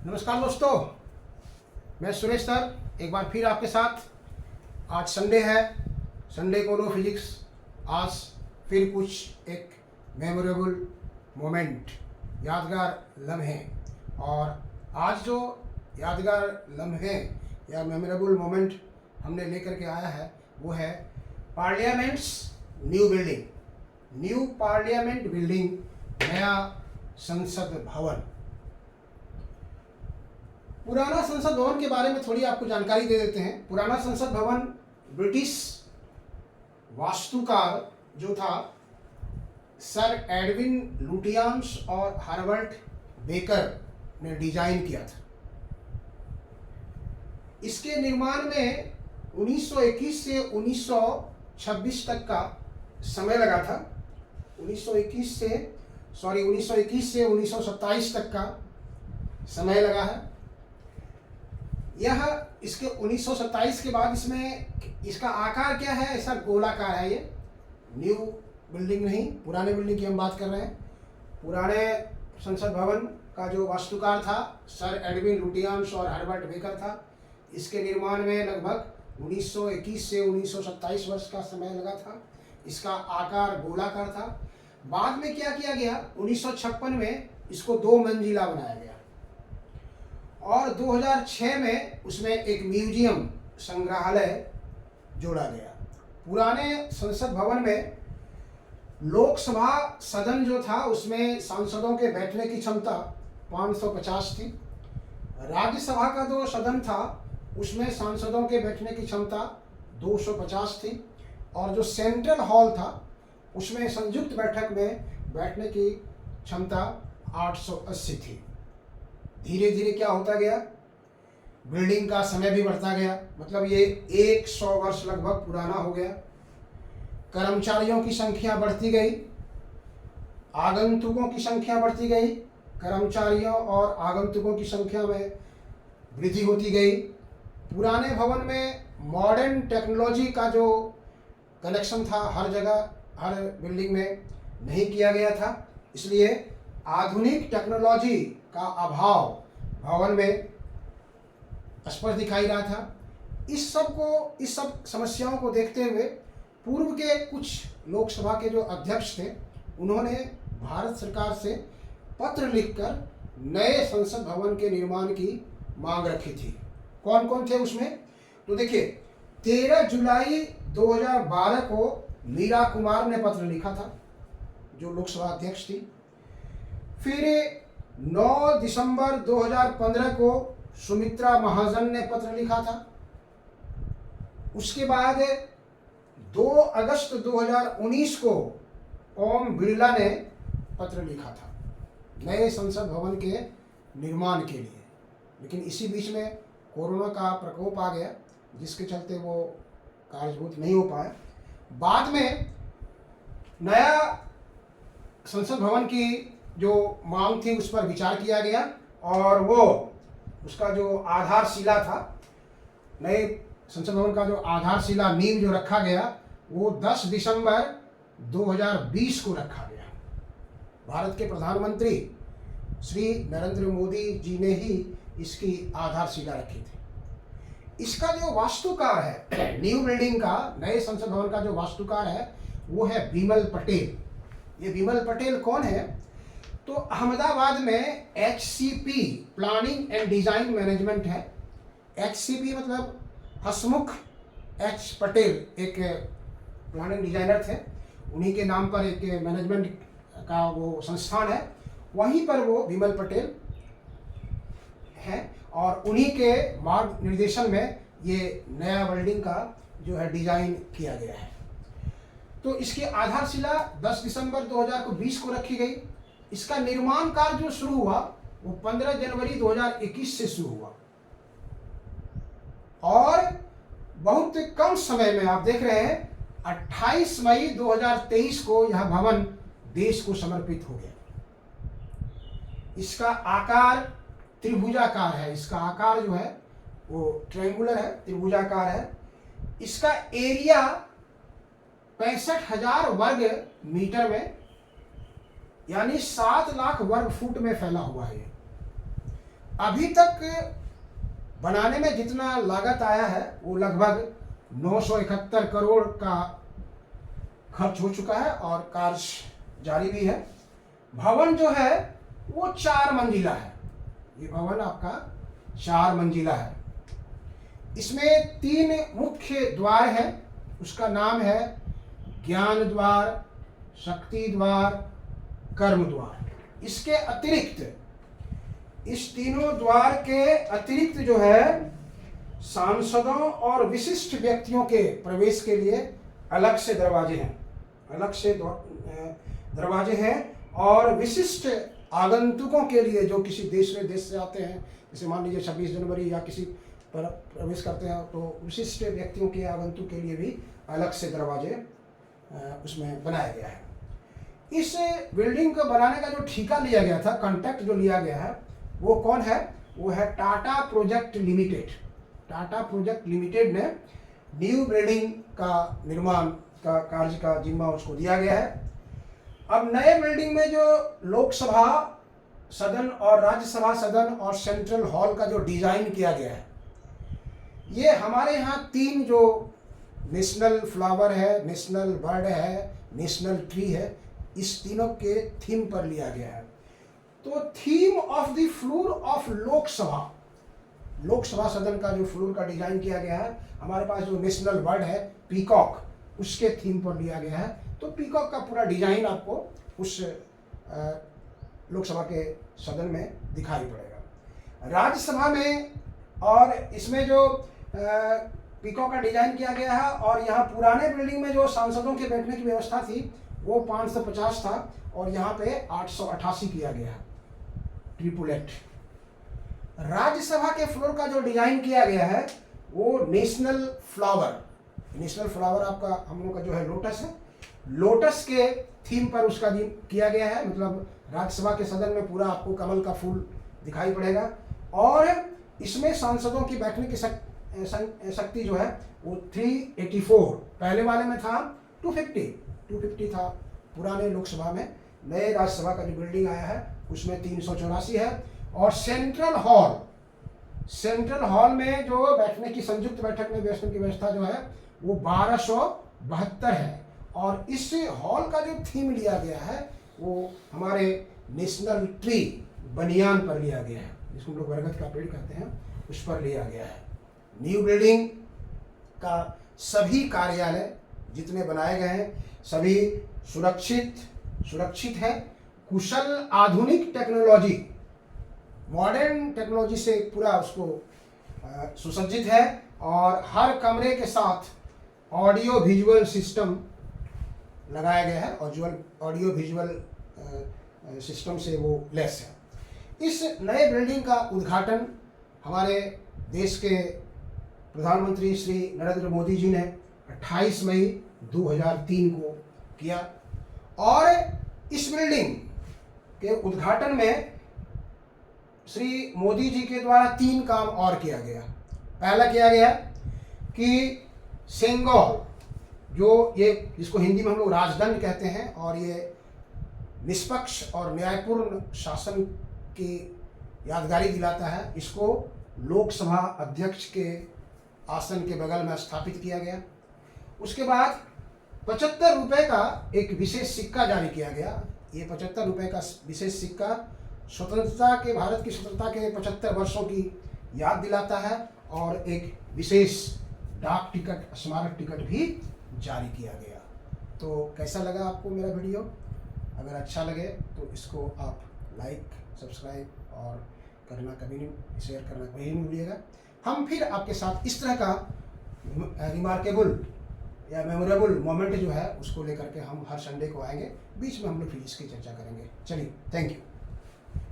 नमस्कार दोस्तों, मैं सुरेश सर एक बार फिर आपके साथ। आज संडे है, संडे को नो फिजिक्स। आज फिर कुछ एक मेमोरेबल मोमेंट, यादगार लम्हे। और आज जो यादगार लम्हे या मेमोरेबल मोमेंट हमने लेकर के आया है वो है parliaments new building, new parliament building, नया संसद भवन। पुराना संसद भवन के बारे में थोड़ी आपको जानकारी दे देते हैं। पुराना संसद भवन ब्रिटिश वास्तुकार जो था सर एडविन लुटियंस और हर्बर्ट बेकर ने डिजाइन किया था। इसके निर्माण में 1921 से 1926 तक का समय लगा था। 1921 से 1927 तक का समय लगा है। यह इसके 1927 के बाद इसमें इसका आकार क्या है? ऐसा गोलाकार है। ये न्यू बिल्डिंग नहीं, पुराने बिल्डिंग की हम बात कर रहे हैं। पुराने संसद भवन का जो वास्तुकार था सर एडविन लुटियंस और हर्बर्ट बेकर था। इसके निर्माण में लगभग 1921 से 1927 वर्ष का समय लगा था। इसका आकार गोलाकार था। बाद में क्या किया गया, 1956 में इसको 2 मंजिला बनाया गया और 2006 में उसमें एक म्यूजियम संग्रहालय जोड़ा गया। पुराने संसद भवन में लोकसभा सदन जो था उसमें सांसदों के बैठने की क्षमता 550 थी। राज्यसभा का जो सदन था उसमें सांसदों के बैठने की क्षमता 250 थी और जो सेंट्रल हॉल था उसमें संयुक्त बैठक में बैठने की क्षमता 880 थी। धीरे धीरे क्या होता गया, बिल्डिंग का समय भी बढ़ता गया। मतलब ये 100 वर्ष लगभग पुराना हो गया। कर्मचारियों की संख्या बढ़ती गई, आगंतुकों की संख्या बढ़ती गई। कर्मचारियों और आगंतुकों की संख्या में वृद्धि होती गई। पुराने भवन में मॉडर्न टेक्नोलॉजी का जो कनेक्शन था हर जगह, हर बिल्डिंग में नहीं किया गया था। इसलिए आधुनिक टेक्नोलॉजी का अभाव भवन में स्पष्ट दिखाई रहा था। इस सब समस्याओं को देखते हुए पूर्व के कुछ लोकसभा के जो अध्यक्ष थे उन्होंने भारत सरकार से पत्र लिखकर नए संसद भवन के निर्माण की मांग रखी थी। कौन कौन थे उसमें? तो देखिए, 13 जुलाई 2012 को मीरा कुमार ने पत्र लिखा था, जो लोकसभा अध्यक्ष थी। फिर 9 दिसंबर 2015 को सुमित्रा महाजन ने पत्र लिखा था। उसके बाद 2 अगस्त 2019 को ओम बिरला ने पत्र लिखा था नए संसद भवन के निर्माण के लिए। लेकिन इसी बीच में कोरोना का प्रकोप आ गया, जिसके चलते वो कार्यभूत नहीं हो पाया। बाद में नया संसद भवन की जो मांग थी उस पर विचार किया गया और वो उसका जो आधारशिला था, नए संसद भवन का जो आधारशिला नींव जो रखा गया वो 10 दिसंबर 2020 को रखा गया। भारत के प्रधानमंत्री श्री नरेंद्र मोदी जी ने ही इसकी आधारशिला रखी थी। इसका जो वास्तुकार है न्यू बिल्डिंग का, नए संसद भवन का जो वास्तुकार है वो है बिमल पटेल। ये बिमल पटेल कौन है? तो अहमदाबाद में HCP planning and design management है। HCP मतलब हसमुख H पटेल एक प्लानिंग डिजाइनर थे। उन्हीं के नाम पर एक मैनेजमेंट का वो संस्थान है, वहीं पर वो बिमल पटेल है और उन्हीं के मार्ग निर्देशन में ये नया बिल्डिंग का जो है डिजाइन किया गया है। तो इसकी आधारशिला 10 दिसंबर 2020 को रखी गई। इसका निर्माण कार्य जो शुरू हुआ वो 15 जनवरी 2021 से शुरू हुआ और बहुत कम समय में आप देख रहे हैं 28 मई 2023 को यह भवन देश को समर्पित हो गया। इसका आकार त्रिभुजाकार है। इसका आकार जो है वो ट्रायंगुलर है, त्रिभुजाकार है। इसका एरिया 65,000 वर्ग मीटर में यानी 7 लाख वर्ग फुट में फैला हुआ है। अभी तक बनाने में जितना लागत आया है वो लगभग 971 करोड़ का खर्च हो चुका है और कार्य जारी भी है। भवन जो है वो 4 मंजिला है। ये भवन आपका 4 मंजिला है। इसमें 3 मुख्य द्वार है। उसका नाम है ज्ञान द्वार, शक्ति द्वार, कर्म द्वार। इसके अतिरिक्त इस तीनों द्वार के अतिरिक्त जो है सांसदों और विशिष्ट व्यक्तियों के प्रवेश के लिए अलग से दरवाजे हैं, अलग से दरवाजे हैं। और विशिष्ट आगंतुकों के लिए जो किसी दूसरे देश से आते हैं, जैसे मान लीजिए 26 जनवरी या किसी पर प्रवेश करते हैं, तो विशिष्ट व्यक्तियों के आगंतुक के लिए भी अलग से दरवाजे उसमें बनाया गया है। इस बिल्डिंग को बनाने का जो ठेका लिया गया था, कॉन्ट्रैक्ट जो लिया गया है, वो कौन है? वो है Tata project limited. Tata project limited ने न्यू बिल्डिंग का निर्माण का कार्य का जिम्मा उसको दिया गया है। अब नए बिल्डिंग में जो लोकसभा सदन और राज्यसभा सदन और सेंट्रल हॉल का जो डिजाइन किया गया है, ये हमारे यहाँ 3 जो नेशनल फ्लावर है, नेशनल बर्ड है, नेशनल ट्री है, इस तीनों के थीम पर लिया गया है। तो theme of the floor of Lok Sabha, Lok Sabha सदन का जो फ्लोर का डिजाइन किया गया है, हमारे पास जो नेशनल बर्ड है पीकॉक, उसके थीम पर लिया गया है। तो पीकॉक का पूरा डिजाइन आपको उस लोकसभा के सदन में दिखाई पड़ेगा। राज्यसभा में और इसमें जो पीकॉक का डिजाइन किया गया है, और यहाँ पुराने बिल्डिंग में जो सांसदों के बैठने की व्यवस्था थी वो 550 था और यहाँ पे 888 किया गया है, ट्रिपुलेट। राज्यसभा के फ्लोर का जो डिजाइन किया गया है वो नेशनल फ्लावर, नेशनल फ्लावर आपका हम लोग का जो है लोटस है, लोटस के थीम पर उसका किया गया है। मतलब राज्यसभा के सदन में पूरा आपको कमल का फूल दिखाई पड़ेगा। और इसमें सांसदों की बैठने की शक्ति जो है वो 384, पहले वाले में था 250 था पुराने लोकसभा में। नए राज्यसभा का जो बिल्डिंग आया है उसमें 384 है। और सेंट्रल हॉल में जो बैठने की संयुक्त बैठक में बैठने की व्यवस्था जो है वो 1272 है। और इस हॉल का जो थीम लिया गया है वो हमारे नेशनल ट्री, बनियान पर लिया गया है, जिसको हम लोग बरगद का पेड़ कहते हैं, उस पर लिया गया है। न्यू बिल्डिंग का सभी कार्यालय जितने बनाए गए हैं सभी सुरक्षित है, कुशल आधुनिक टेक्नोलॉजी, मॉडर्न टेक्नोलॉजी से पूरा उसको सुसज्जित है। और हर कमरे के साथ ऑडियो विजुअल सिस्टम लगाया गया है, और ऑडियो विजुअल सिस्टम से वो लेस है। इस नए बिल्डिंग का उद्घाटन हमारे देश के प्रधानमंत्री श्री नरेंद्र मोदी जी ने 28 मई 2003 को किया। और इस बिल्डिंग के उद्घाटन में श्री मोदी जी के द्वारा 3 काम और किया गया। पहला किया गया कि सेंगोल, जो ये जिसको हिंदी में हम लोग राजदंड कहते हैं, और ये निष्पक्ष और न्यायपूर्ण शासन की यादगारी दिलाता है, इसको लोकसभा अध्यक्ष के आसन के बगल में स्थापित किया गया। उसके बाद 75 रुपये का एक विशेष सिक्का जारी किया गया। ये 75 रुपये का विशेष सिक्का स्वतंत्रता के, भारत की स्वतंत्रता के 75 वर्षों की याद दिलाता है, और एक विशेष डाक टिकट, स्मारक टिकट भी जारी किया गया। तो कैसा लगा आपको मेरा वीडियो? अगर अच्छा लगे तो इसको आप लाइक, सब्सक्राइब और करना कभी नहीं, शेयर करना कभी नहीं भूलिएगा। हम फिर आपके साथ इस तरह का रिमार्केबल या मेमोरेबल मोमेंट जो है उसको लेकर के हम हर संडे को आएंगे। बीच में हम लोग फिर इसकी चर्चा करेंगे। चलिए, थैंक यू।